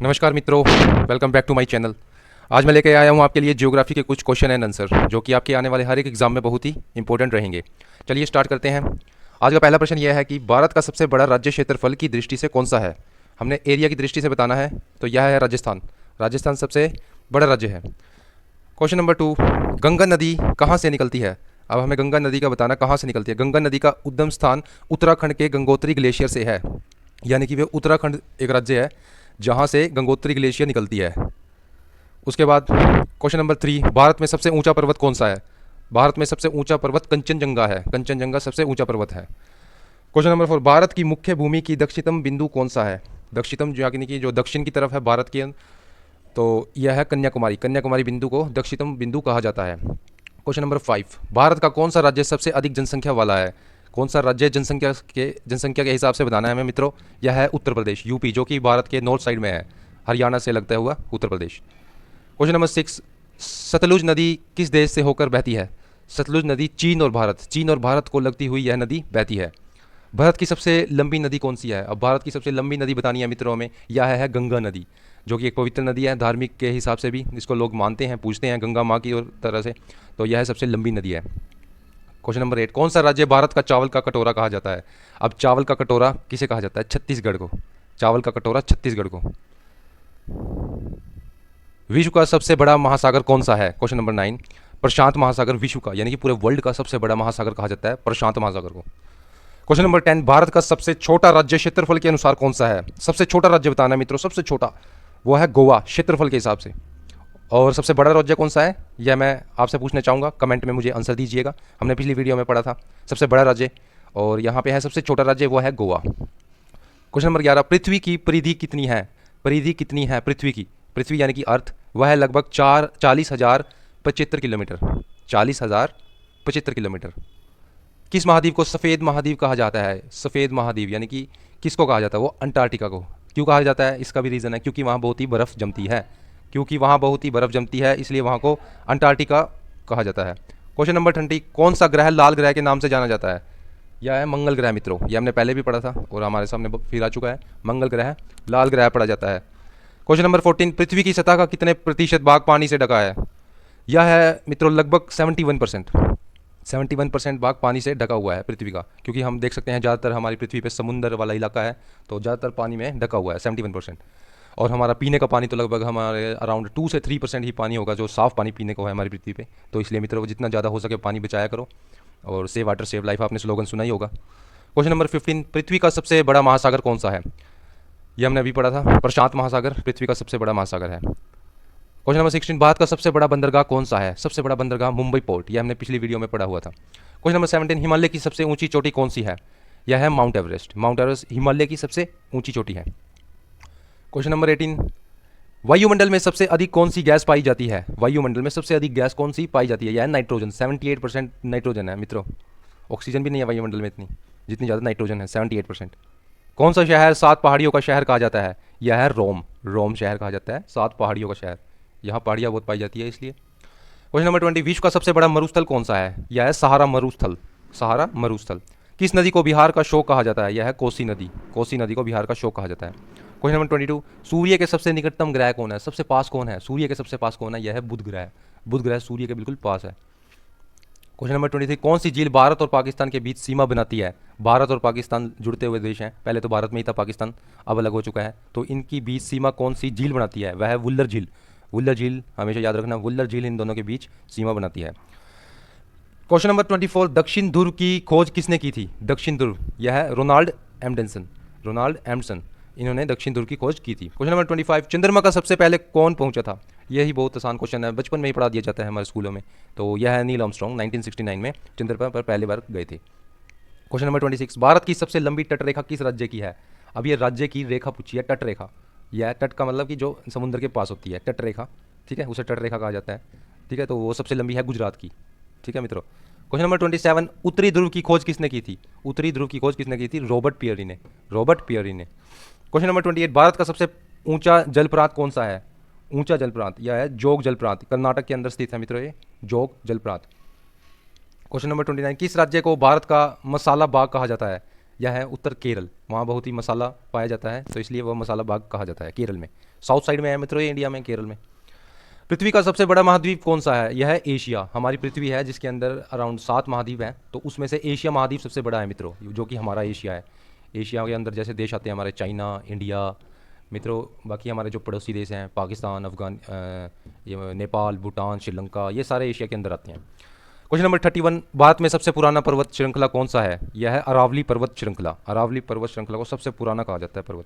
नमस्कार मित्रों, welcome back to my channel. आज मैं लेके आया हूँ आपके लिए ज्योग्राफी के कुछ क्वेश्चन एंड आंसर जो कि आपके आने वाले हर एक एग्जाम में बहुत ही इंपॉर्टेंट रहेंगे। चलिए स्टार्ट करते हैं। आज का पहला प्रश्न यह है कि भारत का सबसे बड़ा राज्य क्षेत्रफल की दृष्टि से कौन सा है। हमने एरिया की दृष्टि से बताना है, तो यह है राजस्थान। राजस्थान सबसे बड़ा राज्य है। क्वेश्चन नंबर 2, गंगा नदी कहाँ से निकलती है। अब हमें गंगा नदी का बताना कहाँ से निकलती है। गंगा नदी का उद्गम स्थान उत्तराखंड के गंगोत्री ग्लेशियर से है, यानी कि वे उत्तराखंड एक राज्य है जहाँ से गंगोत्री ग्लेशियर निकलती है। उसके बाद क्वेश्चन नंबर 3, भारत में सबसे ऊंचा पर्वत कौन सा है। भारत में सबसे ऊंचा पर्वत कंचनजंगा है। कंचनजंगा सबसे ऊंचा पर्वत है। क्वेश्चन नंबर 4, भारत की मुख्य भूमि की दक्षिणतम बिंदु कौन सा है। दक्षिणतम यानी कि जो दक्षिण की तरफ है भारत के, तो यह है कन्याकुमारी। कन्याकुमारी बिंदु को दक्षिणतम बिंदु कहा जाता है। क्वेश्चन नंबर 5, भारत का कौन सा राज्य सबसे अधिक जनसंख्या वाला है। कौन सा राज्य जनसंख्या के हिसाब से बताना है हमें मित्रों। यह है उत्तर प्रदेश, यूपी, जो कि भारत के नॉर्थ साइड में है, हरियाणा से लगता हुआ उत्तर प्रदेश। क्वेश्चन नंबर 6, सतलुज नदी किस देश से होकर बहती है। सतलुज नदी चीन और भारत को लगती हुई यह नदी बहती है। भारत की सबसे लंबी नदी कौन सी है। अब भारत की सबसे लंबी नदी बतानी है मित्रों हमें। यह है गंगा नदी, जो कि एक पवित्र नदी है। धार्मिक के हिसाब से भी इसको लोग मानते हैं, पूछते हैं गंगा माँ की और तरह से, तो यह सबसे लंबी नदी है। क्वेश्चन नंबर 8, कौन सा राज्य भारत का चावल का कटोरा कहा जाता है। अब चावल का कटोरा किसे कहा जाता है। छत्तीसगढ़ को। चावल का कटोरा छत्तीसगढ़ को। विश्व का सबसे बड़ा महासागर कौन सा है। क्वेश्चन नंबर 9, प्रशांत महासागर विश्व का, यानी कि पूरे वर्ल्ड का सबसे बड़ा महासागर कहा जाता है प्रशांत महासागर को। क्वेश्चन नंबर 10, भारत का सबसे छोटा राज्य क्षेत्रफल के अनुसार कौन सा है। सबसे छोटा राज्य बताना है मित्रों, सबसे छोटा वो है गोवा क्षेत्रफल के हिसाब से। और सबसे बड़ा राज्य कौन सा है, यह मैं आपसे पूछना चाहूँगा, कमेंट में मुझे आंसर दीजिएगा। हमने पिछली वीडियो में पढ़ा था सबसे बड़ा राज्य, और यहाँ पे है सबसे छोटा राज्य, वो है गोवा। क्वेश्चन नंबर 11, पृथ्वी की परिधि कितनी है। परिधि कितनी है पृथ्वी की। पृथ्वी यानी कि अर्थ, वह है लगभग 40,075 किलोमीटर। 40,075 किलोमीटर। किस महाद्वीप को सफ़ेद महाद्वीप कहा जाता है। सफ़ेद महाद्वीप यानी कि किसको कहा जाता है, वो अंटार्कटिका को। क्यों कहा जाता है, इसका भी रीज़न है, क्योंकि वहाँ बहुत ही बर्फ़ जमती है। क्योंकि वहाँ बहुत ही बर्फ़ जमती है, इसलिए वहाँ को अंटार्कटिका कहा जाता है। क्वेश्चन नंबर 20, कौन सा ग्रह लाल ग्रह के नाम से जाना जाता है। यह है मंगल ग्रह मित्रों। यह हमने पहले भी पढ़ा था और हमारे सामने फिर आ चुका है। मंगल ग्रह लाल ग्रह पढ़ा जाता है। क्वेश्चन नंबर 14, पृथ्वी की सतह का कितने प्रतिशत भाग पानी से ढका है। यह है मित्रों लगभग 71%। 71% भाग पानी से ढका हुआ है पृथ्वी का, क्योंकि हम देख सकते हैं ज़्यादातर हमारी पृथ्वी पे समुद्र वाला इलाका है, तो ज़्यादातर पानी में ढका हुआ है 71%। और हमारा पीने का पानी तो लगभग हमारे अराउंड 2 से 3% ही पानी होगा जो साफ़ पानी पीने को है हमारी पृथ्वी पे। तो इसलिए मित्रों जितना ज़्यादा हो सके पानी बचाया करो, और सेव वाटर सेव लाइफ आपने स्लोगन सुना ही होगा। क्वेश्चन नंबर 15, पृथ्वी का सबसे बड़ा महासागर कौन सा है। यह हमने अभी पढ़ा था, प्रशांत महासागर पृथ्वी का सबसे बड़ा महासागर है। क्वेश्चन नंबर 16, भारत का सबसे बड़ा बंदरगाह कौन सा है। सबसे बड़ा बंदरगाह मुंबई पोर्ट, यह हमने पिछली वीडियो में पढ़ा हुआ था। क्वेश्चन नंबर 17, हिमालय की सबसे ऊंची चोटी कौन सी है। यह है mount Everest. Mount Everest Himalaya की सबसे ऊंची चोटी है। क्वेश्चन नंबर 18, वायुमंडल में सबसे अधिक कौन सी गैस पाई जाती है। वायुमंडल में सबसे अधिक गैस कौन सी पाई जाती है। यह है नाइट्रोजन। 78% नाइट्रोजन है मित्रों। ऑक्सीजन भी नहीं है वायुमंडल में इतनी जितनी ज़्यादा नाइट्रोजन है, 78%। कौन सा शहर 7 पहाड़ियों का शहर कहा जाता है। यह है रोम। रोम शहर कहा जाता है 7 पहाड़ियों का शहर। यहाँ पहाड़ियाँ बहुत पाई जाती है इसलिए। क्वेश्चन नंबर 20, विश्व का सबसे बड़ा मरुस्थल कौन सा है। यह है सहारा मरुस्थल। सहारा मरुस्थल। किस नदी को बिहार का शोक कहा जाता है। यह है कोसी नदी। कोसी नदी को बिहार का शोक कहा जाता है। क्वेश्चन नंबर 22, सूर्य के सबसे निकटतम ग्रह कौन है। सबसे पास कौन है, सूर्य के सबसे पास कौन है। यह है बुध ग्रह। बुध ग्रह सूर्य के बिल्कुल पास है। क्वेश्चन नंबर 23, कौन सी झील भारत और पाकिस्तान के बीच सीमा बनाती है। भारत और पाकिस्तान जुड़ते हुए देश हैं, पहले तो भारत में ही था पाकिस्तान, अब अलग हो चुका है, तो इनकी बीच सीमा कौन सी झील बनाती है। वह है वुल्लर झील। वुल्लर झील हमेशा याद रखना, वुल्लर झील इन दोनों के बीच सीमा बनाती है। क्वेश्चन नंबर 24, दक्षिण ध्रुव की खोज किसने की थी। दक्षिण ध्रुव, यह है रोनाल्ड एम्डसन। रोनाल्ड एम्डसन, इन्होंने दक्षिण ध्रुव की खोज की थी। क्वेश्चन नंबर 25, चंद्रमा का सबसे पहले कौन पहुंचा था। यही बहुत आसान क्वेश्चन है, बचपन में ही पढ़ा दिया जाता है हमारे स्कूलों में। तो यह है नील आर्मस्ट्रांग, 1969 में चंद्रमा पर पहली बार गए थे। क्वेश्चन नंबर 26, भारत की सबसे लंबी तटरेखा किस राज्य की है। अब ये राज्य की रेखा पूछी है, तट रेखा। यह तट का मतलब कि जो समुद्र के पास होती है, तट रेखा, ठीक है, उसे तट रेखा कहा जाता है। ठीक है, तो वो सबसे लंबी है गुजरात की। ठीक है मित्रों। क्वेश्चन नंबर 27, उत्तरी ध्रुव की खोज किसने की थी। उत्तरी ध्रुव की खोज किसने की थी। रॉबर्ट पियरी ने। रॉबर्ट पियरी ने। क्वेश्चन नंबर 28, भारत का सबसे ऊंचा जलप्रांत कौन सा है। ऊंचा जलप्रांत यह है जोग जलप्रांत, कर्नाटक के अंदर स्थित है मित्रों ये जोग जलप्रांत। क्वेश्चन नंबर 29, किस राज्य को भारत का मसाला बाग कहा जाता है। यह है उत्तर केरल, वहाँ बहुत ही मसाला पाया जाता है, तो इसलिए वह मसाला बाग कहा जाता है केरल में। साउथ साइड में है मित्रों ये, इंडिया में, केरल में। पृथ्वी का सबसे बड़ा महाद्वीप कौन सा है? यह है एशिया। हमारी पृथ्वी है जिसके अंदर अराउंड 7 महाद्वीप हैं, तो उसमें से एशिया महाद्वीप सबसे बड़ा है मित्रों, जो कि हमारा एशिया है। एशिया के अंदर जैसे देश आते हैं हमारे, चाइना, इंडिया मित्रों, बाकी हमारे जो पड़ोसी देश हैं, पाकिस्तान, ये नेपाल, भूटान, श्रीलंका, ये सारे एशिया के अंदर आते हैं। क्वेश्चन नंबर 31, भारत में सबसे पुराना पर्वत श्रृंखला कौन सा है? यह है अरावली पर्वत श्रृंखला। अरावली पर्वत श्रृंखला को सबसे पुराना कहा जाता है पर्वत।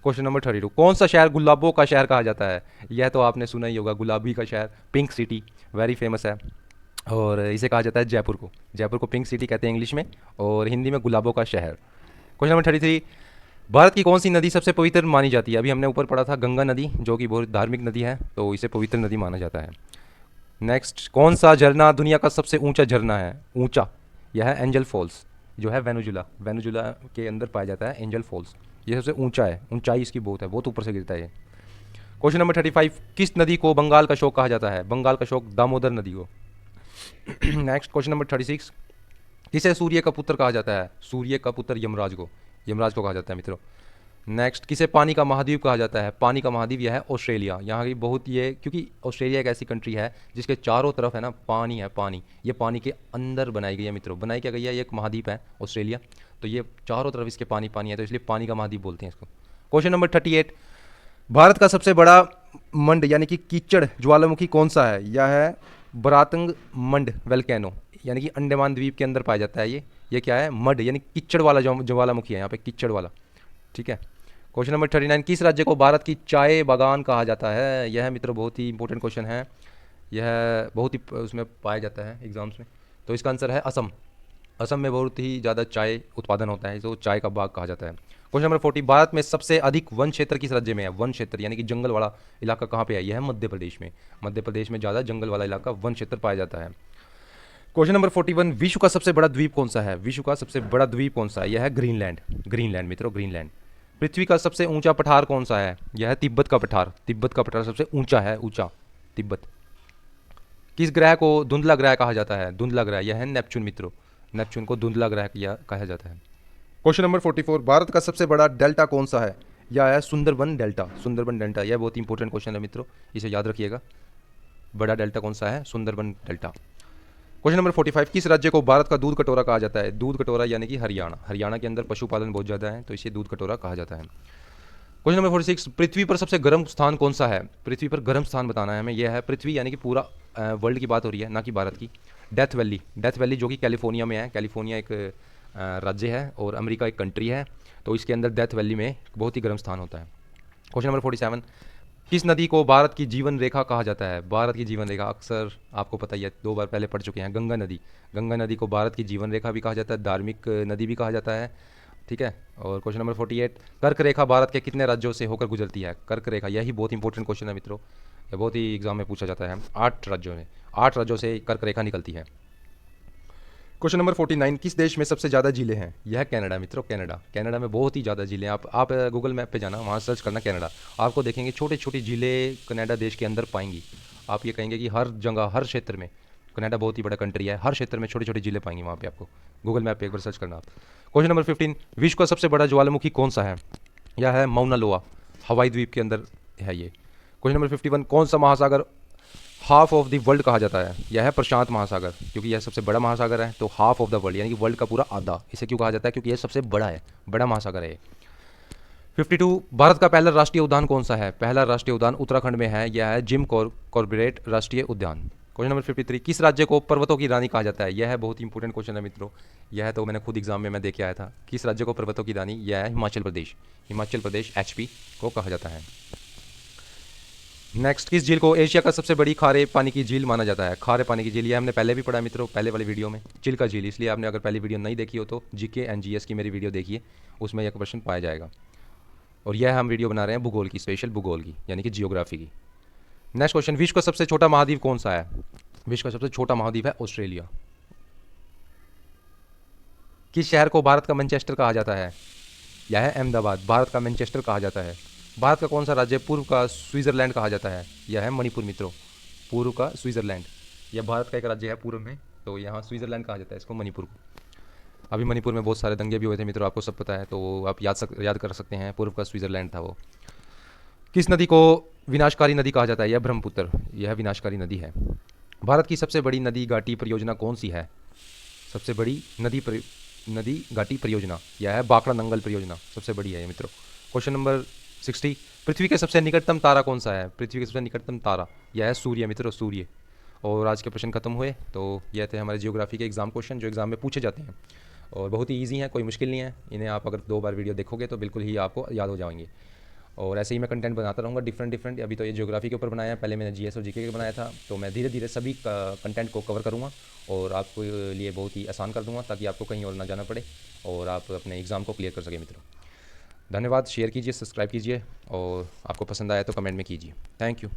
क्वेश्चन नंबर 32, कौन सा शहर गुलाबों का शहर कहा जाता है? यह तो आपने सुना ही होगा, गुलाबी का शहर, पिंक सिटी, वेरी फेमस है, और इसे कहा जाता है जयपुर को। जयपुर को पिंक सिटी कहते हैं इंग्लिश में, और हिंदी में गुलाबों का शहर। क्वेश्चन नंबर 33, भारत की कौन सी नदी सबसे पवित्र मानी जाती है? अभी हमने ऊपर पढ़ा था गंगा नदी, जो कि बहुत धार्मिक नदी है, तो इसे पवित्र नदी माना जाता है। नेक्स्ट, कौन सा झरना दुनिया का सबसे ऊंचा झरना है? ऊंचा, यह है एंजल फॉल्स, जो है वेनेजुला। वेनेजुला के अंदर पाया जाता है एंजल फॉल्स, ये सबसे ऊंचा है, ऊंचाई इसकी बहुत है, बहुत ऊपर से गिरता है ये। क्वेश्चन नंबर 35, किस नदी को बंगाल का शोक कहा जाता है? बंगाल का शोक दामोदर नदी को। नेक्स्ट, क्वेश्चन नंबर 36, किसे सूर्य का पुत्र कहा जाता है? सूर्य का पुत्र यमराज को, यमराज को कहा जाता है मित्रों। नेक्स्ट, किसे पानी का महाद्वीप कहा जाता है? पानी का महाद्वीप यह है ऑस्ट्रेलिया। यहाँ की बहुत ये, क्योंकि ऑस्ट्रेलिया एक ऐसी कंट्री है जिसके चारों तरफ है ना पानी है, पानी, ये पानी के अंदर बनाई गई है मित्रों। बनाई क्या गई है? ये एक महाद्वीप है ऑस्ट्रेलिया, तो ये चारों तरफ इसके पानी पानी है, तो इसलिए पानी का महाद्वीप बोलते हैं इसको। क्वेश्चन नंबर 38, भारत का सबसे बड़ा मंड यानी कि कीचड़ ज्वालामुखी कौन सा है? यह है बरातंग मंड वेल्केनो, यानी कि अंडमान द्वीप के अंदर पाया जाता है ये क्या है? मड, यानी कीचड़ वाला ज्वालामुखी है यहाँ पे, कीचड़ वाला, ठीक है। क्वेश्चन नंबर 39, किस राज्य को भारत की चाय बागान कहा जाता है? यह मित्र बहुत ही इंपॉर्टेंट क्वेश्चन है, यह बहुत ही उसमें पाया जाता है एग्जाम्स में, तो इसका आंसर है असम। असम में बहुत ही ज़्यादा चाय उत्पादन होता है, तो चाय का बाग कहा जाता है। क्वेश्चन नंबर 40, भारत में सबसे अधिक वन क्षेत्र किस राज्य में है? वन क्षेत्र यानी कि जंगल वाला इलाका कहाँ पे है? यह है मध्य प्रदेश में। मध्य प्रदेश में ज़्यादा जंगल वाला इलाका, वन क्षेत्र पाया जाता है। क्वेश्चन नंबर 41, विश्व का सबसे बड़ा द्वीप कौन सा है? विश्व का सबसे बड़ा द्वीप कौन सा है? यह है ग्रीनलैंड। ग्रीनलैंड मित्रों, ग्रीनलैंड। पृथ्वी का सबसे ऊंचा पठार कौन सा है? यह है तिब्बत का पठार। तिब्बत का पठार सबसे ऊंचा है, ऊंचा तिब्बत। किस ग्रह को धुंधला ग्रह कहा जाता है? धुंधला ग्रह, यह है नेपच्यून मित्रों। नेपच्यून को धुंधला ग्रह कहा जाता है। क्वेश्चन नंबर 44, भारत का सबसे बड़ा डेल्टा कौन सा है? यह है सुंदरबन डेल्टा। सुंदरबन डेल्टा, यह बहुत इंपॉर्टेंट क्वेश्चन है मित्रों, इसे याद रखिएगा। बड़ा डेल्टा कौन सा है? सुंदरबन डेल्टा। क्वेश्चन नंबर 45, किस राज्य को भारत का दूध कटोरा कहा जाता है? दूध कटोरा यानी कि हरियाणा। हरियाणा के अंदर पशुपालन बहुत ज़्यादा है, तो इसे दूध कटोरा कहा जाता है। क्वेश्चन नंबर 46, पृथ्वी पर सबसे गर्म स्थान कौन सा है? पृथ्वी पर गर्म स्थान बताना है हमें। यह है पृथ्वी यानी कि पूरा वर्ल्ड की बात हो रही है, ना कि भारत की। डेथ वैली, डेथ वैली जो कि कैलिफोर्निया में है। कैलिफोर्निया एक राज्य है और अमेरिका एक कंट्री है, तो इसके अंदर डेथ वैली में बहुत ही गर्म स्थान होता है। क्वेश्चन नंबर 47, किस नदी को भारत की जीवन रेखा कहा जाता है? भारत की जीवन रेखा अक्सर आपको पता ही है, 2 बार पहले पढ़ चुके हैं, गंगा नदी। गंगा नदी को भारत की जीवन रेखा भी कहा जाता है, धार्मिक नदी भी कहा जाता है, ठीक है। और क्वेश्चन नंबर 48, कर्क रेखा भारत के कितने राज्यों से होकर गुजरती है? कर्क रेखा, यही बहुत इंपॉर्टेंट क्वेश्चन है मित्रों, यह बहुत ही एग्जाम में पूछा जाता है। 8 राज्यों में, 8 राज्यों से कर्क रेखा निकलती है। क्वेश्चन नंबर 49, किस देश में सबसे ज़्यादा झीलें हैं? यह कनाडा मित्रों, कनाडा। कनाडा में बहुत ही ज़्यादा झीलें। आप गूगल मैप पे जाना, वहाँ सर्च करना कनाडा, आपको देखेंगे छोटी छोटी झीलें कनाडा देश के अंदर पाएंगी। आप ये कहेंगे कि हर जगह, हर क्षेत्र में, कनाडा बहुत ही बड़ा कंट्री है, हर क्षेत्र में छोटी छोटी झीलें पाएंगी वहाँ पे आपको। गूगल मैप पे एक बार सर्च करना आप। क्वेश्चन नंबर 15, विश्व का सबसे बड़ा ज्वालामुखी कौन सा है? यह है माउना लोआ, हवाई द्वीप के अंदर है ये। क्वेश्चन नंबर 51, कौन सा महासागर हाफ ऑफ द वर्ल्ड कहा जाता है? यह है प्रशांत महासागर, क्योंकि यह सबसे बड़ा महासागर है, तो हाफ ऑफ द वर्ल्ड यानी कि वर्ल्ड का पूरा आधा। इसे क्यों कहा जाता है? क्योंकि यह सबसे बड़ा है, बड़ा महासागर है। 52, भारत का पहला राष्ट्रीय उद्यान कौन सा है? पहला राष्ट्रीय उद्यान उत्तराखंड में है, यह है जिम कॉर्बेट राष्ट्रीय उद्यान। क्वेश्चन नंबर 53, किस राज्य को पर्वतों की रानी कहा जाता है? यह है बहुत इंपॉर्टेंट क्वेश्चन है मित्रों, यह तो मैंने खुद एग्जाम में मैं देख के आया था। किस राज्य को पर्वतों की रानी? यह है हिमाचल प्रदेश। हिमाचल प्रदेश HP को कहा जाता है। नेक्स्ट, किस झील को एशिया का सबसे बड़ी खारे पानी की झील माना जाता है? खारे पानी की झील, यह हमने पहले भी पढ़ा मित्रों, पहले वाली वीडियो में, चिल्का झील। इसलिए आपने अगर पहली वीडियो नहीं देखी हो तो GK एंड GS की मेरी वीडियो देखिए, उसमें यह प्रश्न पाया जाएगा। और यह हम वीडियो बना रहे हैं भूगोल की, स्पेशल भूगोल की, यानी कि जियोग्राफी की। नेक्स्ट क्वेश्चन, विश्व का सबसे छोटा महाद्वीप कौन सा है? विश्व का सबसे छोटा महाद्वीप है ऑस्ट्रेलिया। किस शहर को भारत का मैनचेस्टर कहा जाता है? यह है अहमदाबाद, भारत का मैनचेस्टर कहा जाता है। भारत का कौन सा राज्य पूर्व का स्विट्जरलैंड कहा जाता है? यह है मणिपुर मित्रों, पूर्व का स्विट्जरलैंड। यह भारत का एक राज्य है पूर्व में, तो यहाँ स्विट्जरलैंड कहा जाता है इसको, मणिपुर को। अभी मणिपुर में बहुत सारे दंगे भी हुए थे मित्रों, आपको सब पता है, तो आप याद कर सकते हैं, पूर्व का स्विट्ज़रलैंड था वो। किस नदी को विनाशकारी नदी कहा जाता है? यह ब्रह्मपुत्र, यह विनाशकारी नदी है। भारत की सबसे बड़ी नदी घाटी परियोजना कौन सी है? सबसे बड़ी नदी घाटी परियोजना यह है बाकड़ा नंगल परियोजना, सबसे बड़ी है ये मित्रों। क्वेश्चन नंबर 60, पृथ्वी के सबसे निकटतम तारा कौन सा है? पृथ्वी के सबसे निकटतम तारा यह है सूर्य मित्रों, सूर्य। और आज के प्रश्न खत्म हुए। तो यह थे हमारे जियोग्राफी के एग्जाम क्वेश्चन जो एग्जाम में पूछे जाते हैं, और बहुत ही ईजी हैं, कोई मुश्किल नहीं है। इन्हें आप अगर 2 बार वीडियो देखोगे तो बिल्कुल ही आपको याद हो जाएंगे। और ऐसे ही मैं कंटेंट बनाता रहूँगा डिफरेंट। अभी तो ये ज्योग्राफी के ऊपर बनाया है, पहले मैंने जीएस और जीके के बनाया था, तो मैं धीरे धीरे सभी कंटेंट को कवर करूँगा और आपको लिए बहुत ही आसान कर दूँगा, ताकि आपको कहीं और ना जाना पड़े और आप अपने एग्ज़ाम को क्लियर कर सकें मित्रों। धन्यवाद। शेयर कीजिए, सब्सक्राइब कीजिए, और आपको पसंद आया तो कमेंट में कीजिए। Thank you.